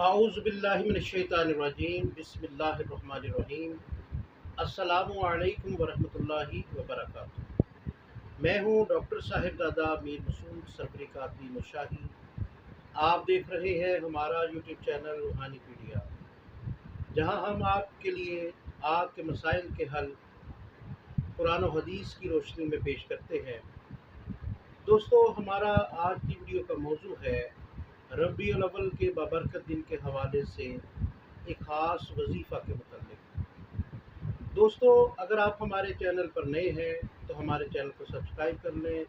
اعوذ باللہ من الشیطان الرجیم بسم اللہ الرحمن الرحیم۔ السلام علیکم ورحمۃ اللہ وبرکاتہ۔ میں ہوں ڈاکٹر صاحب دادا میر مسعود سربری کاتبی مشاہی۔ آپ دیکھ رہے ہیں ہمارا یوٹیوب چینل روحانی پیڈیا، جہاں ہم آپ کے لیے آپ کے مسائل کے حل قرآن و حدیث کی روشنی میں پیش کرتے ہیں۔ دوستو، ہمارا آج کی ویڈیو کا موضوع ہے ربیع الاول کے بابرکت دن کے حوالے سے ایک خاص وظیفہ کے متعلق۔ دوستو، اگر آپ ہمارے چینل پر نئے ہیں تو ہمارے چینل کو سبسکرائب کر لیں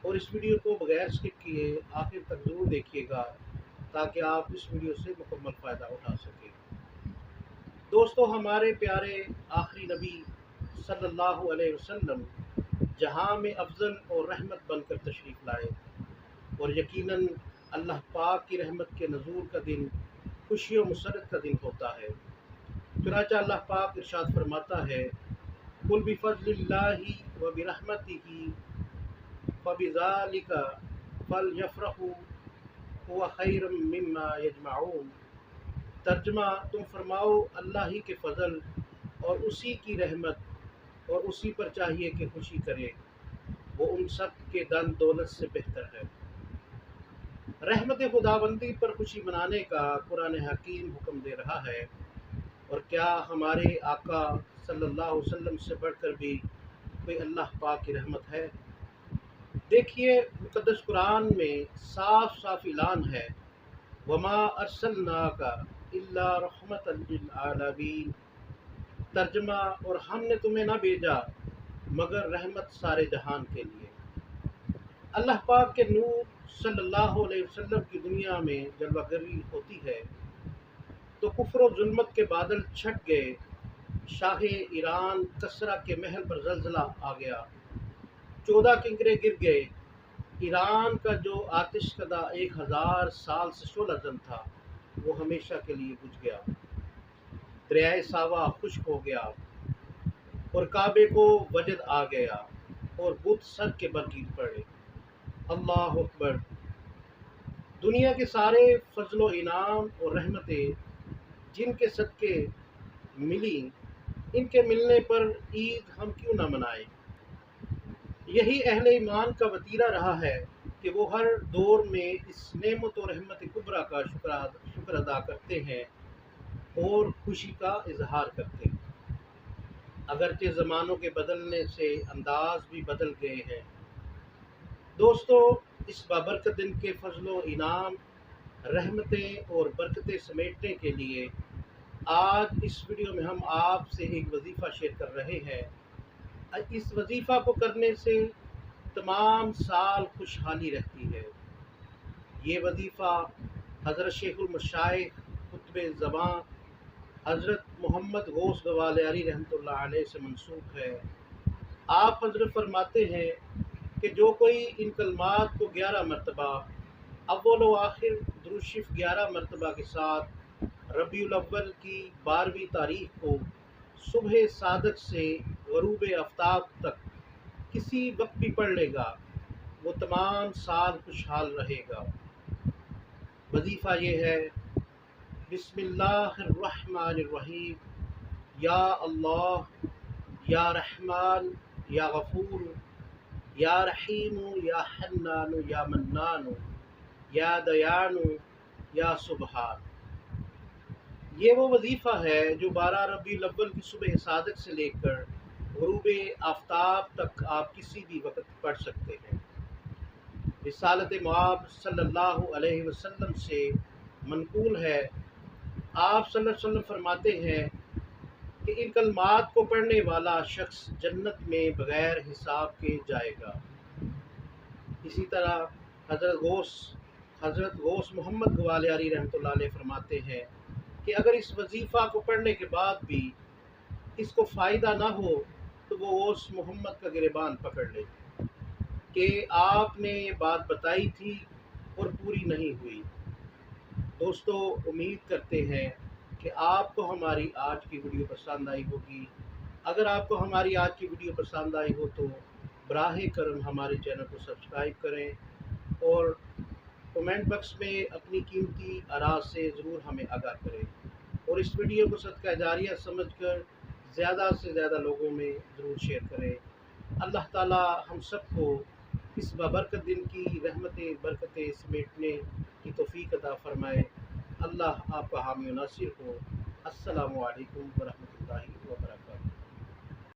اور اس ویڈیو کو بغیر اسکپ کیے آخر تک ضرور دیکھیے گا تاکہ آپ اس ویڈیو سے مکمل فائدہ اٹھا سکیں۔ دوستو، ہمارے پیارے آخری نبی صلی اللہ علیہ وسلم جہاں میں افضل اور رحمت بن کر تشریف لائے، اور یقیناً اللہ پاک کی رحمت کے نزول کا دن خوشی و مسرت کا دن ہوتا ہے۔ چنانچہ اللہ پاک ارشاد فرماتا ہے، قل بفضل اللہ و برحمتہ فبذالک فلیفرحوا هو خیر مما یجمعون۔ ترجمہ، تم فرماؤ اللہ ہی کے فضل اور اسی کی رحمت اور اسی پر چاہیے کہ خوشی کرے، وہ ان سب کے دن دولت سے بہتر ہے۔ رحمت خداوندی پر خوشی منانے کا قرآن حکیم حکم دے رہا ہے، اور کیا ہمارے آقا صلی اللہ علیہ وسلم سے بڑھ کر بھی کوئی اللہ پاک کی رحمت ہے؟ دیکھیے، مقدس قرآن میں صاف صاف اعلان ہے، وما ارسلناک الا رحمۃ للعالمین۔ ترجمہ، اور ہم نے تمہیں نہ بھیجا مگر رحمت سارے جہان کے لیے۔ اللہ پاک کے نور صلی اللہ علیہ وسلم کی دنیا میں جلوہ گری ہوتی ہے تو کفر و ظلمت کے بادل چھٹ گئے، شاہ ایران کسریٰ کے محل پر زلزلہ آ گیا، 14 کنکریں گر گئے، ایران کا جو آتش کدہ 1000 سال سے شعلہ زن تھا وہ ہمیشہ کے لیے بجھ گیا، دریائے ساوا خشک ہو گیا، اور کعبے کو وجد آ گیا، اور بت سر کے بل گر پڑے۔ اللہ اکبر! دنیا کے سارے فضل و انعام اور رحمتیں جن کے صدقے ملی، ان کے ملنے پر عید ہم کیوں نہ منائیں؟ یہی اہل ایمان کا وتیرہ رہا ہے کہ وہ ہر دور میں اس نعمت و رحمت کبریٰ کا شکر ادا کرتے ہیں اور خوشی کا اظہار کرتے ہیں، اگرچہ زمانوں کے بدلنے سے انداز بھی بدل گئے ہیں۔ دوستو، اس بابرکت دن کے فضل و انعام، رحمتیں اور برکتیں سمیٹنے کے لیے آج اس ویڈیو میں ہم آپ سے ایک وظیفہ شیئر کر رہے ہیں۔ اس وظیفہ کو کرنے سے تمام سال خوشحالی رہتی ہے۔ یہ وظیفہ حضرت شیخ المشائخ قطب زمان حضرت محمد غوث گوالیاری رحمۃ اللہ علیہ سے منسوب ہے۔ آپ حضرت فرماتے ہیں کہ جو کوئی ان کلمات کو 11 مرتبہ اول و آخر درود شریف 11 مرتبہ کے ساتھ ربیع الاول کی 12ویں تاریخ کو صبح صادق سے غروب آفتاب تک کسی وقت بھی پڑھ لے گا، وہ تمام سال خوشحال رہے گا۔ وظیفہ یہ ہے، بسم اللہ الرحمن الرحیم، یا اللہ، یا رحمان، یا غفور، یا رحیم، یا حنان، یا منان، یا دیان، یا سبحان۔ یہ وہ وظیفہ ہے جو 12 ربیع الاول کی صبح صادق سے لے کر غروب آفتاب تک آپ کسی بھی وقت پڑھ سکتے ہیں۔ رسالت مآب صلی اللہ علیہ وسلم سے منقول ہے، آپ صلی اللہ علیہ وسلم فرماتے ہیں کہ ان کلمات کو پڑھنے والا شخص جنت میں بغیر حساب کے جائے گا۔ اسی طرح حضرت غوث محمد گوالیاری رحمۃ اللہ علیہ فرماتے ہیں کہ اگر اس وظیفہ کو پڑھنے کے بعد بھی اس کو فائدہ نہ ہو تو وہ غوث محمد کا گریبان پکڑ لے کہ آپ نے یہ بات بتائی تھی اور پوری نہیں ہوئی۔ دوستو، امید کرتے ہیں کہ آپ کو ہماری آج کی ویڈیو پسند آئی ہوگی۔ اگر آپ کو ہماری آج کی ویڈیو پسند آئی ہو تو براہ کرم ہمارے چینل کو سبسکرائب کریں اور کمنٹ باکس میں اپنی قیمتی آراء سے ضرور ہمیں آگاہ کریں، اور اس ویڈیو کو صدقہ جاریہ سمجھ کر زیادہ سے زیادہ لوگوں میں ضرور شیئر کریں۔ اللہ تعالی ہم سب کو اس بابرکت دن کی رحمتیں برکتیں سمیٹنے کی توفیق عطا فرمائے۔ اللہ آپ کا حامی و ناصر ہو۔ السلام علیکم ورحمۃ اللہ وبرکاتہ۔